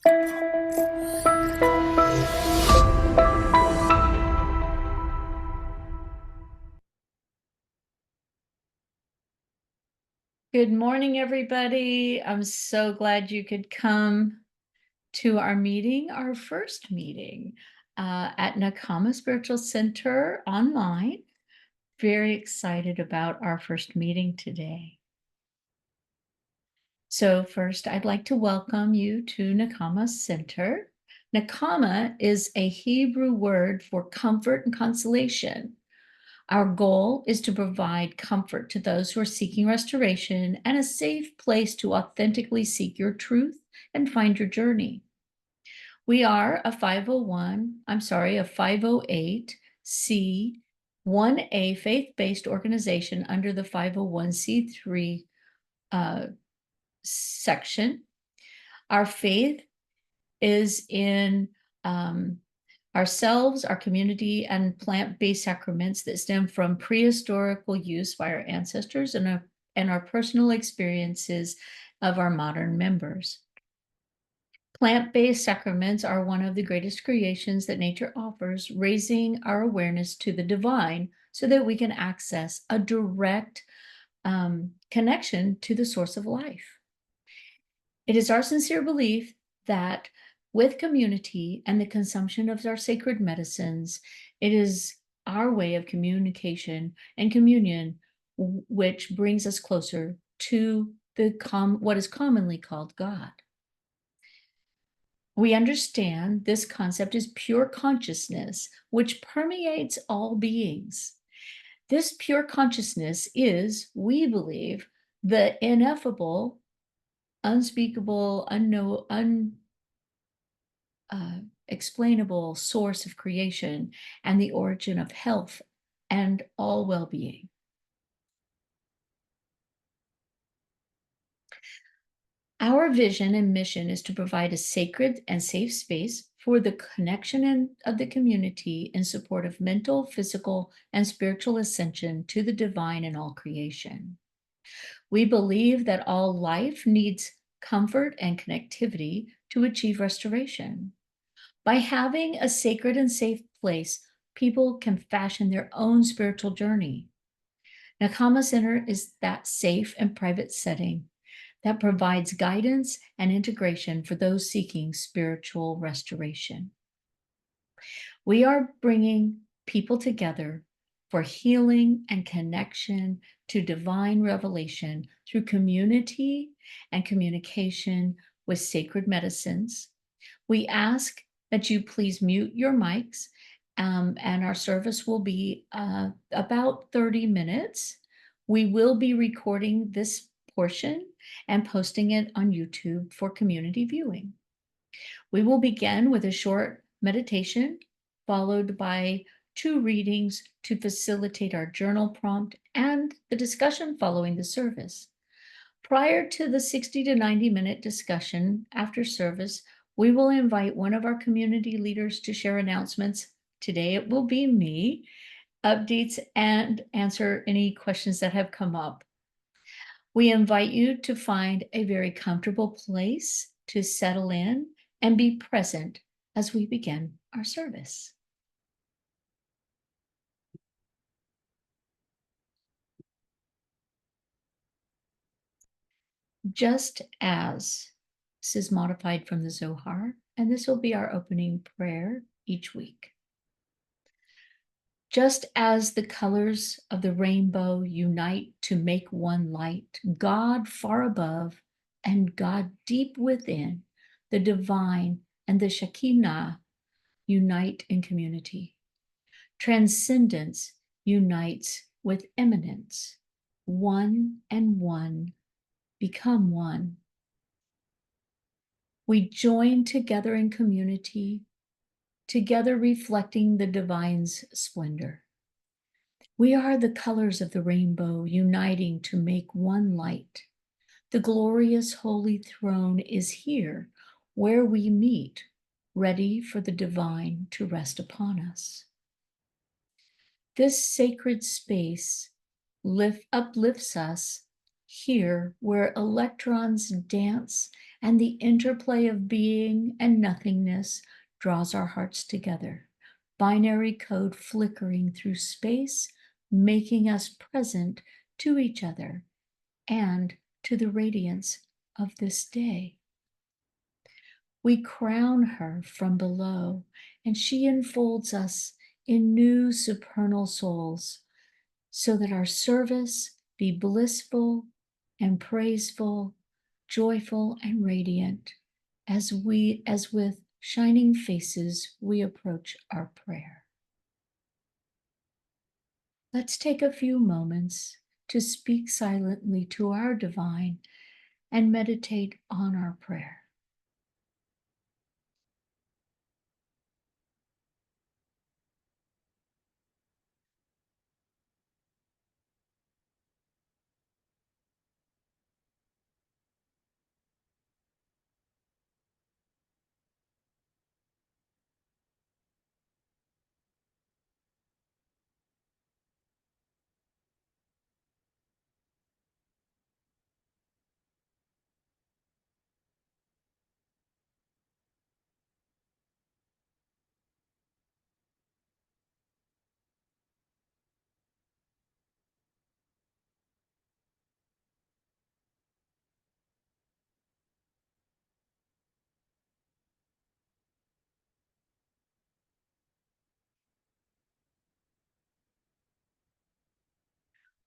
Good morning, everybody. I'm so glad you could come to our meeting, our first meeting at Nechama Spiritual Center online. Very excited about our first meeting today. So first, I'd like to welcome you to Nechama Center. Nechama is a Hebrew word for comfort and consolation. Our goal is to provide comfort to those who are seeking restoration and a safe place to authentically seek your truth and find your journey. We are a 508C1A faith-based organization under the 501c3 section. Our faith is in ourselves, our community, and plant-based sacraments that stem from prehistorical use by our ancestors and our personal experiences of our modern members. Plant-based sacraments are one of the greatest creations that nature offers, raising our awareness to the divine so that we can access a direct connection to the source of life. It is our sincere belief that with community and the consumption of our sacred medicines, it is our way of communication and communion which brings us closer to what is commonly called God. We understand this concept is pure consciousness, which permeates all beings. This pure consciousness is, we believe, the ineffable, unspeakable, explainable source of creation and the origin of health and all well-being. Our vision and mission is to provide a sacred and safe space for the connection of the community in support of mental, physical, and spiritual ascension to the divine in all creation. We believe that all life needs comfort and connectivity to achieve restoration. By having a sacred and safe place, people can fashion their own spiritual journey. Nechama Center is that safe and private setting that provides guidance and integration for those seeking spiritual restoration. We are bringing people together for healing and connection to divine revelation through community and communication with sacred medicines. We ask that you please mute your mics, and our service will be about 30 minutes. We will be recording this portion and posting it on YouTube for community viewing. We will begin with a short meditation, followed by 2 readings to facilitate our journal prompt and the discussion following the service. Prior to the 60 to 90-minute discussion after service, we will invite one of our community leaders to share announcements. Today it will be me, updates, and answer any questions that have come up. We invite you to find a very comfortable place to settle in and be present as we begin our service. Just as, this is modified from the Zohar, and this will be our opening prayer each week. Just as the colors of the rainbow unite to make one light, God far above and God deep within, the divine and the Shekinah unite in community. Transcendence unites with immanence. One and one become one. We join together in community, together reflecting the divine's splendor. We are the colors of the rainbow uniting to make one light. The glorious holy throne is here where we meet, ready for the divine to rest upon us. This sacred space uplifts us, Here, where electrons dance and the interplay of being and nothingness draws our hearts together, binary code flickering through space, making us present to each other and to the radiance of this day. We crown her from below, and she enfolds us in new supernal souls, so that our service be blissful and praiseful, joyful and radiant, as with shining faces we approach our prayer. Let's take a few moments to speak silently to our divine and meditate on our prayer.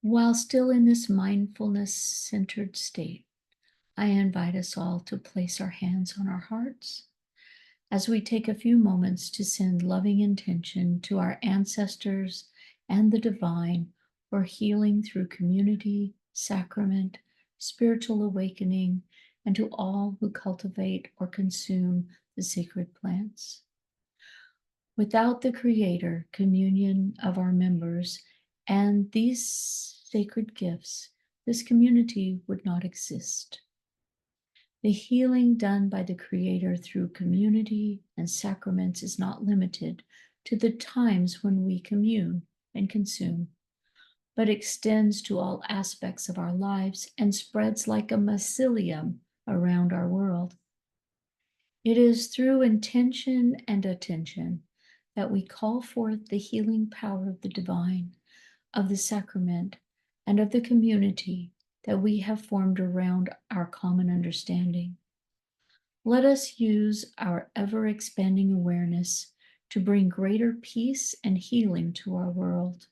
While still in this mindfulness centered state, I invite us all to place our hands on our hearts as we take a few moments to send loving intention to our ancestors and the divine for healing through community, sacrament, spiritual awakening, and to all who cultivate or consume the sacred plants. Without the Creator, communion of our members, and these sacred gifts, this community would not exist. The healing done by the Creator through community and sacraments is not limited to the times when we commune and consume, but extends to all aspects of our lives and spreads like a mycelium around our world. It is through intention and attention that we call forth the healing power of the divine, of the sacrament, and of the community that we have formed around our common understanding. Let us use our ever expanding awareness to bring greater peace and healing to our world.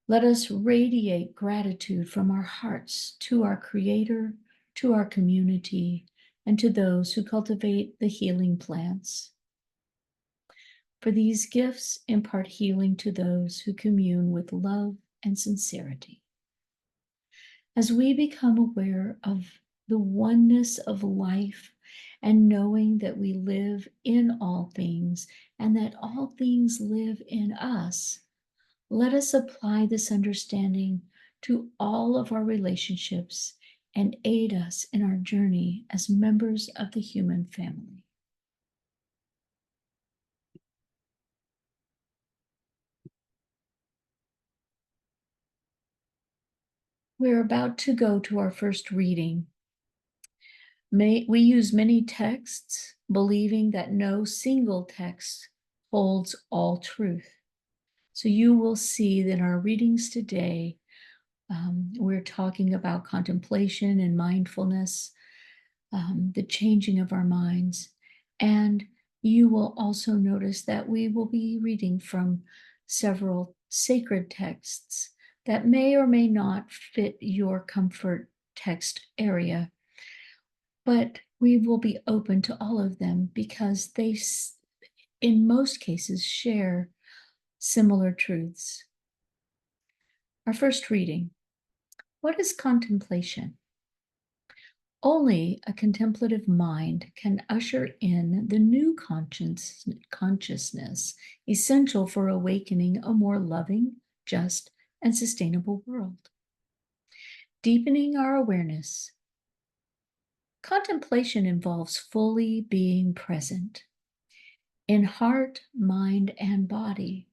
Let us radiate gratitude from our hearts to our Creator, to our community, and to those who cultivate the healing plants. For these gifts impart healing to those who commune with love and sincerity. As we become aware of the oneness of life and knowing that we live in all things and that all things live in us, let us apply this understanding to all of our relationships and aid us in our journey as members of the human family. We're about to go to our first reading. We use many texts, believing that no single text holds all truth. So you will see that our readings today, we're talking about contemplation and mindfulness, the changing of our minds. And you will also notice that we will be reading from several sacred texts that may or may not fit your comfort text area, but we will be open to all of them because they, in most cases, share similar truths. Our first reading. What is contemplation? Only a contemplative mind can usher in the new consciousness essential for awakening a more loving, just, and sustainable world. Deepening our awareness. Contemplation involves fully being present in heart, mind, and body,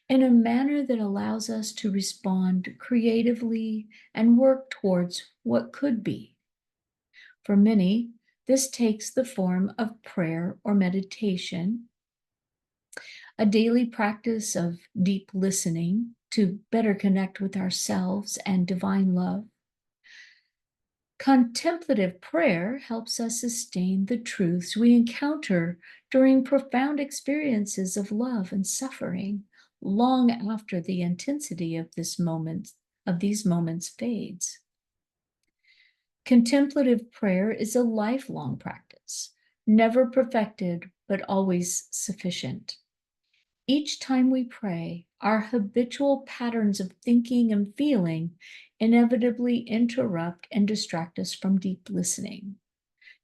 in a manner that allows us to respond creatively and work towards what could be. For many, this takes the form of prayer or meditation, a daily practice of deep listening to better connect with ourselves and divine love. Contemplative prayer helps us sustain the truths we encounter during profound experiences of love and suffering long after the intensity of these moments fades. Contemplative prayer is a lifelong practice, never perfected but always sufficient. Each time we pray, our habitual patterns of thinking and feeling inevitably interrupt and distract us from deep listening.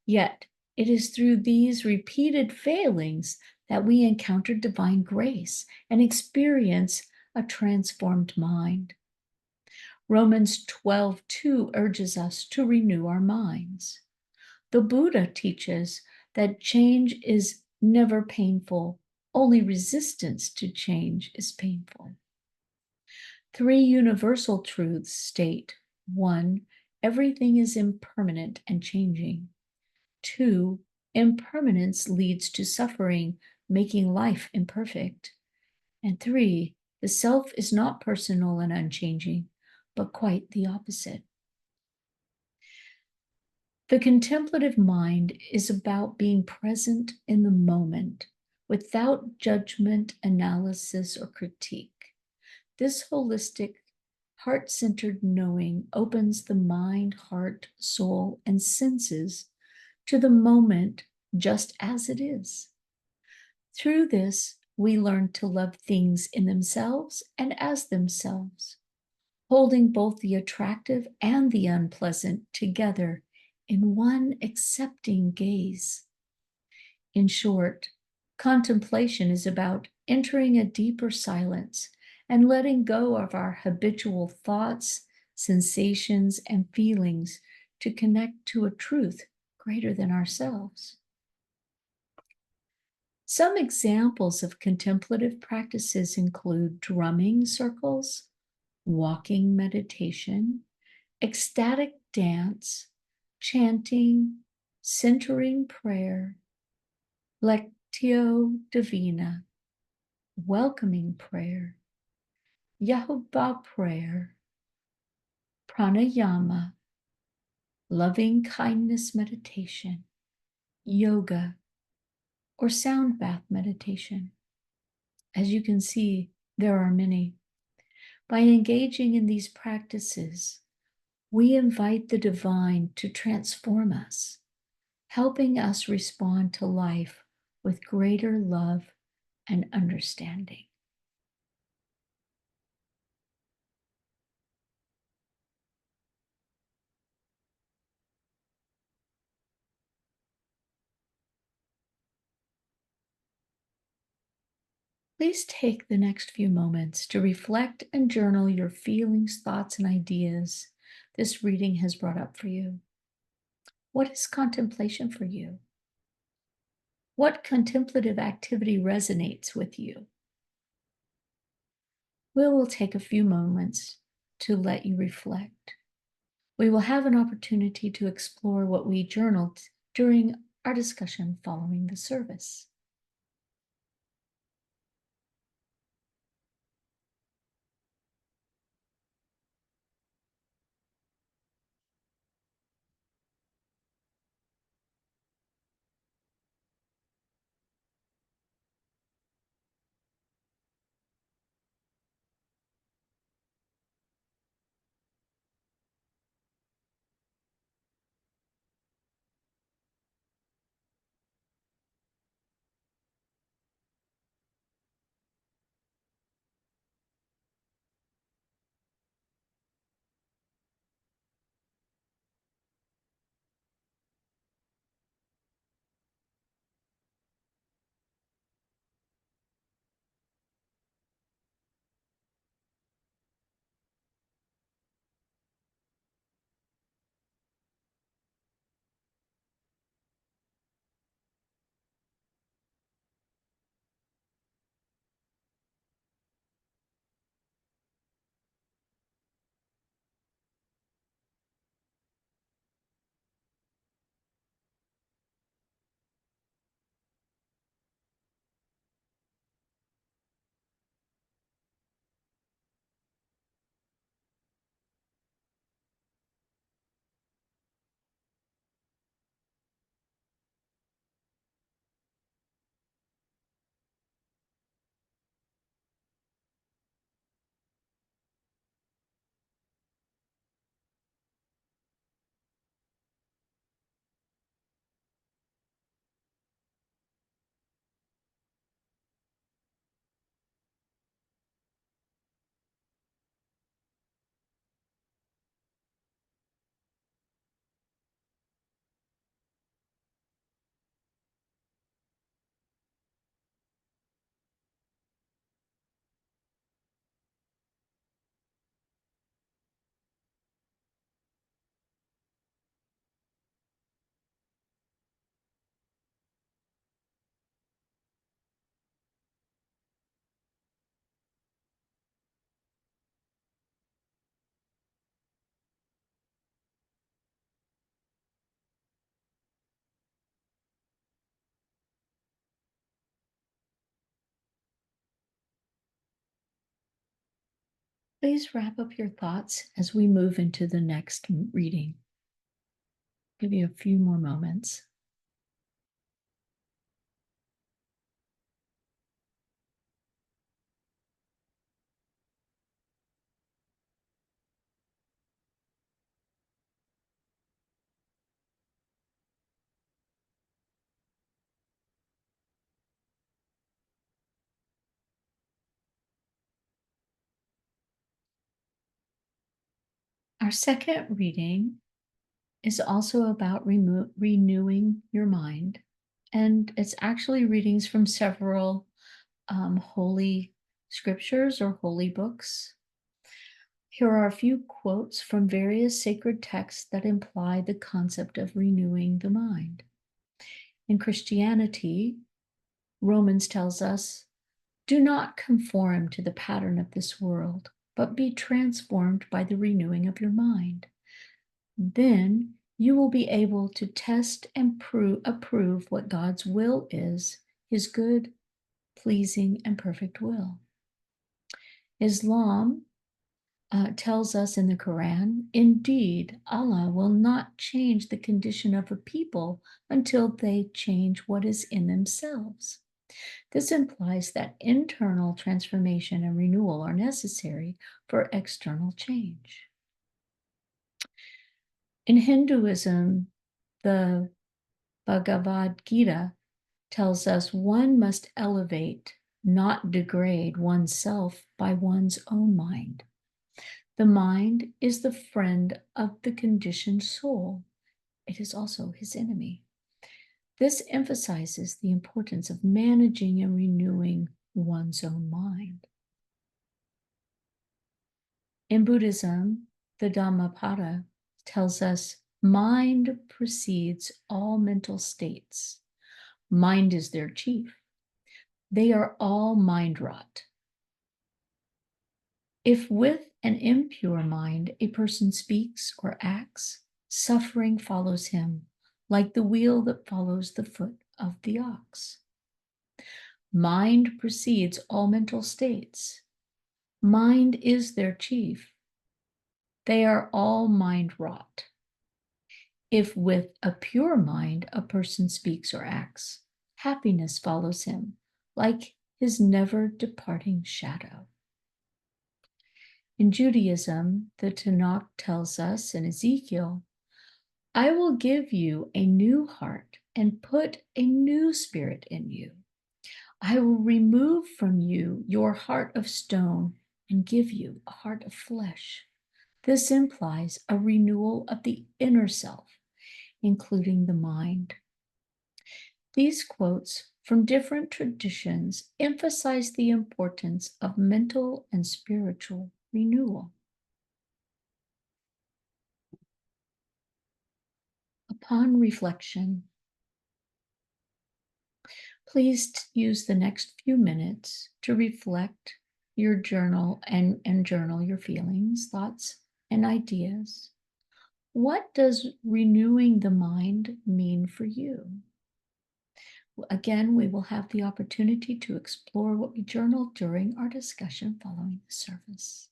Yet, it is through these repeated failings that we encounter divine grace and experience a transformed mind. Romans 12:2 urges us to renew our minds. The Buddha teaches that change is never painful, only resistance to change is painful. Three universal truths state: 1, everything is impermanent and changing. 2, impermanence leads to suffering, making life imperfect. And 3, the self is not personal and unchanging, but quite the opposite. The contemplative mind is about being present in the moment without judgment, analysis, or critique. This holistic, heart centered knowing opens the mind, heart, soul, and senses to the moment just as it is. Through this, we learn to love things in themselves and as themselves, holding both the attractive and the unpleasant together in one accepting gaze. In short, contemplation is about entering a deeper silence and letting go of our habitual thoughts, sensations, and feelings to connect to a truth greater than ourselves. Some examples of contemplative practices include drumming circles, walking meditation, ecstatic dance, chanting, centering prayer, lectio divina, welcoming prayer, Yahuwah prayer, pranayama, loving kindness meditation, yoga, or sound bath meditation. As you can see, there are many. By engaging in these practices, we invite the divine to transform us, helping us respond to life with greater love and understanding. Please take the next few moments to reflect and journal your feelings, thoughts, and ideas this reading has brought up for you. What is contemplation for you? What contemplative activity resonates with you? We will take a few moments to let you reflect. We will have an opportunity to explore what we journaled during our discussion following the service. Please wrap up your thoughts as we move into the next reading. Give you a few more moments. Our second reading is also about renewing your mind. And it's actually readings from several holy scriptures or holy books. Here are a few quotes from various sacred texts that imply the concept of renewing the mind. In Christianity, Romans tells us, do not conform to the pattern of this world, but be transformed by the renewing of your mind. Then you will be able to test and approve what God's will is, his good, pleasing, and perfect will. Islam tells us in the Quran, indeed, Allah will not change the condition of a people until they change what is in themselves. This implies that internal transformation and renewal are necessary for external change. In Hinduism, the Bhagavad Gita tells us one must elevate, not degrade oneself by one's own mind. The mind is the friend of the conditioned soul. It is also his enemy. This emphasizes the importance of managing and renewing one's own mind. In Buddhism, the Dhammapada tells us mind precedes all mental states. Mind is their chief. They are all mind wrought. If with an impure mind a person speaks or acts, suffering follows him, like the wheel that follows the foot of the ox. Mind precedes all mental states. Mind is their chief. They are all mind wrought. If with a pure mind a person speaks or acts, happiness follows him, like his never departing shadow. In Judaism, the Tanakh tells us in Ezekiel, I will give you a new heart and put a new spirit in you. I will remove from you your heart of stone and give you a heart of flesh. This implies a renewal of the inner self, including the mind. These quotes from different traditions emphasize the importance of mental and spiritual renewal. Upon reflection, please use the next few minutes to reflect your journal and journal your feelings, thoughts, and ideas. What does renewing the mind mean for you? Again, we will have the opportunity to explore what we journaled during our discussion following the service.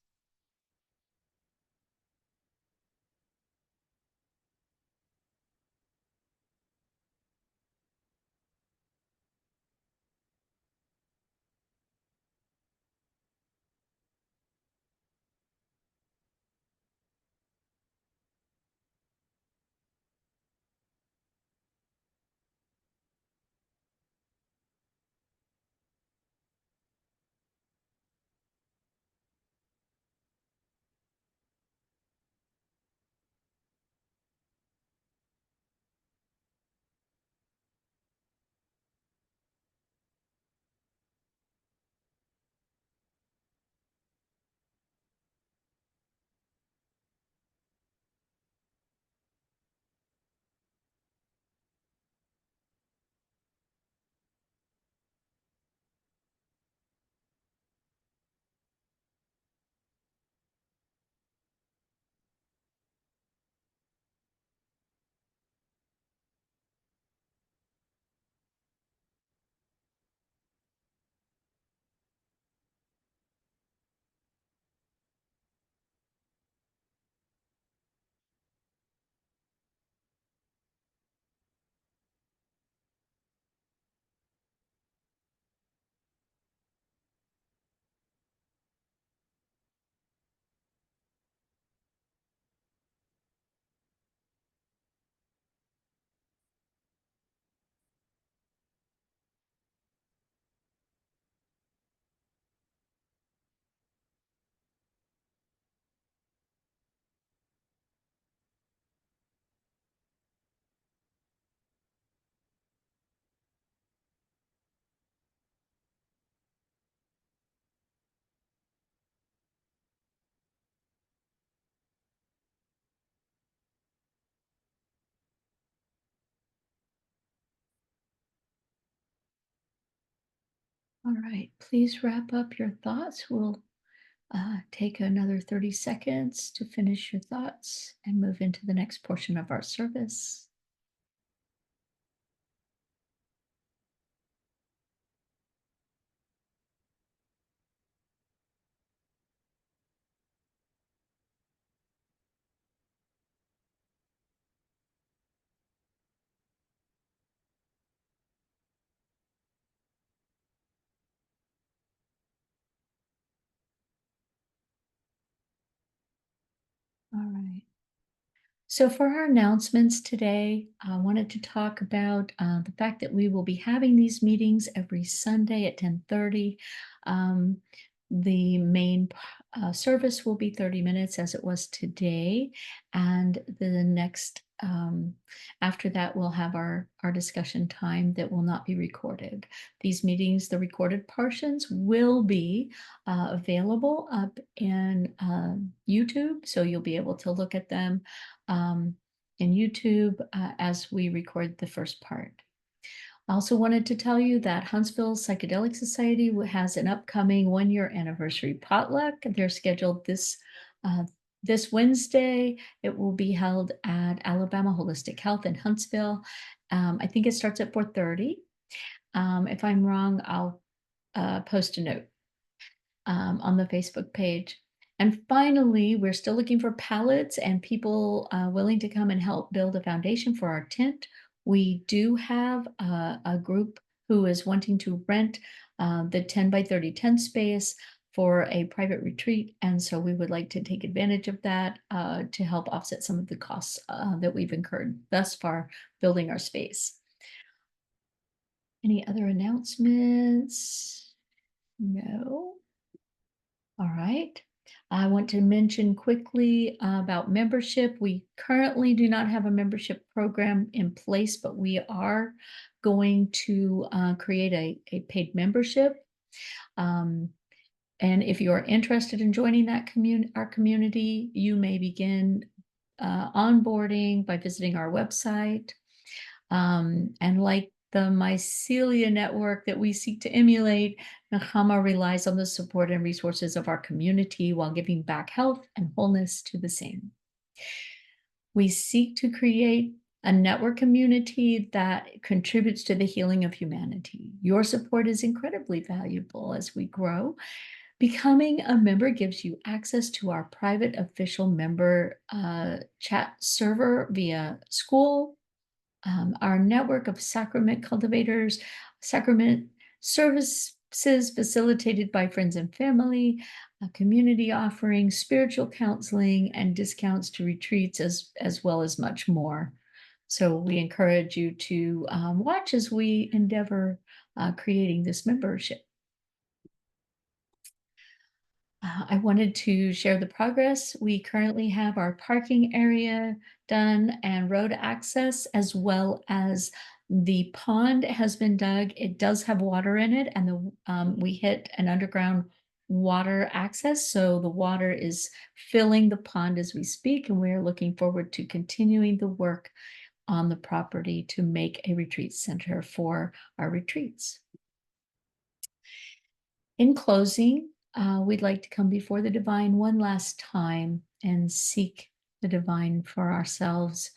All right, please wrap up your thoughts. We'll take another 30 seconds to finish your thoughts and move into the next portion of our service. All right. So for our announcements today, I wanted to talk about the fact that we will be having these meetings every Sunday at 10:30. Um, the main service will be 30 minutes as it was today, and the next after that we'll have our discussion time that will not be recorded. These meetings, the recorded portions, will be available up in YouTube, so you'll be able to look at them um, in YouTube as we record the first part. I also wanted to tell you that Huntsville Psychedelic Society has an upcoming 1-year anniversary potluck. They're scheduled uh, this Wednesday. It will be held at Alabama Holistic Health in Huntsville. I think it starts at 4:30. If I'm wrong, I'll post a note on the Facebook page. And finally, we're still looking for pallets and people willing to come and help build a foundation for our tent. We do have a group who is wanting to rent the 10 by 30 tent space for a private retreat. And so we would like to take advantage of that to help offset some of the costs that we've incurred thus far building our space. Any other announcements? No. All right. I want to mention quickly about membership. We currently do not have a membership program in place, but we are going to create a paid membership. Um, and if you are interested in joining that our community, you may begin onboarding by visiting our website. And like the mycelia network that we seek to emulate, Nechama relies on the support and resources of our community while giving back health and wholeness to the same. We seek to create a network community that contributes to the healing of humanity. Your support is incredibly valuable as we grow. Becoming a member gives you access to our private official member chat server via school, our network of sacrament cultivators, sacrament services facilitated by friends and family, community offerings, spiritual counseling, and discounts to retreats, as well as much more. So we encourage you to watch as we endeavor creating this membership. I wanted to share the progress. We currently have our parking area done and road access, as well as the pond has been dug. It does have water in it, and we hit an underground water access, so the water is filling the pond as we speak, and we're looking forward to continuing the work on the property to make a retreat center for our retreats. In closing, we'd like to come before the divine one last time and seek the divine for ourselves.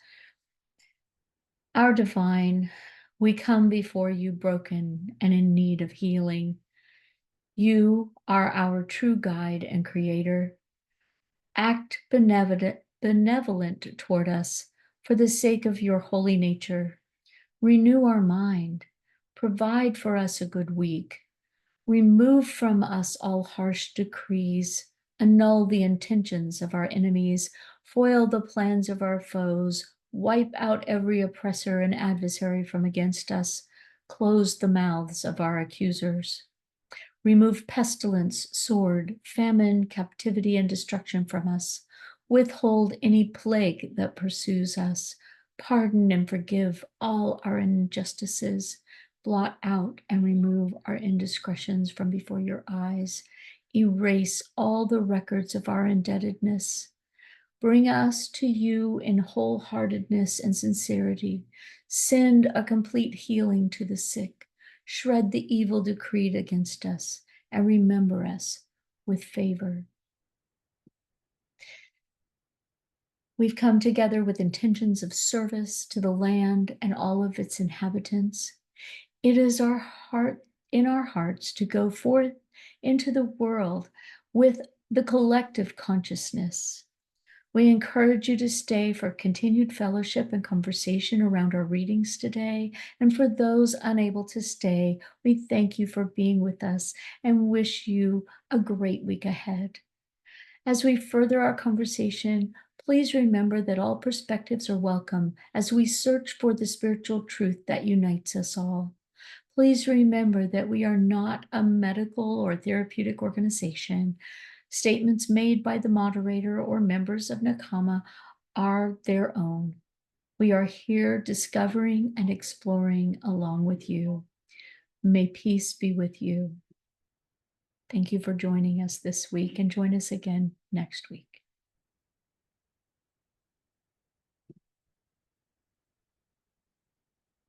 Our divine, we come before you broken and in need of healing. You are our true guide and creator. Act benevolent toward us for the sake of your holy nature. Renew our mind. Provide for us a good week. Remove from us all harsh decrees, annul the intentions of our enemies, foil the plans of our foes, wipe out every oppressor and adversary from against us, close the mouths of our accusers. Remove pestilence, sword, famine, captivity, and destruction from us. Withhold any plague that pursues us. Pardon and forgive all our injustices. Blot out and remove our indiscretions from before your eyes. Erase all the records of our indebtedness. Bring us to you in wholeheartedness and sincerity. Send a complete healing to the sick. Shred the evil decreed against us and remember us with favor. We've come together with intentions of service to the land and all of its inhabitants. It is our heart in our hearts to go forth into the world with the collective consciousness. We encourage you to stay for continued fellowship and conversation around our readings today. And for those unable to stay, we thank you for being with us and wish you a great week ahead. As we further our conversation, please remember that all perspectives are welcome as we search for the spiritual truth that unites us all. Please remember that we are not a medical or therapeutic organization. Statements made by the moderator or members of Nechama are their own. We are here discovering and exploring along with you. May peace be with you. Thank you for joining us this week and join us again next week.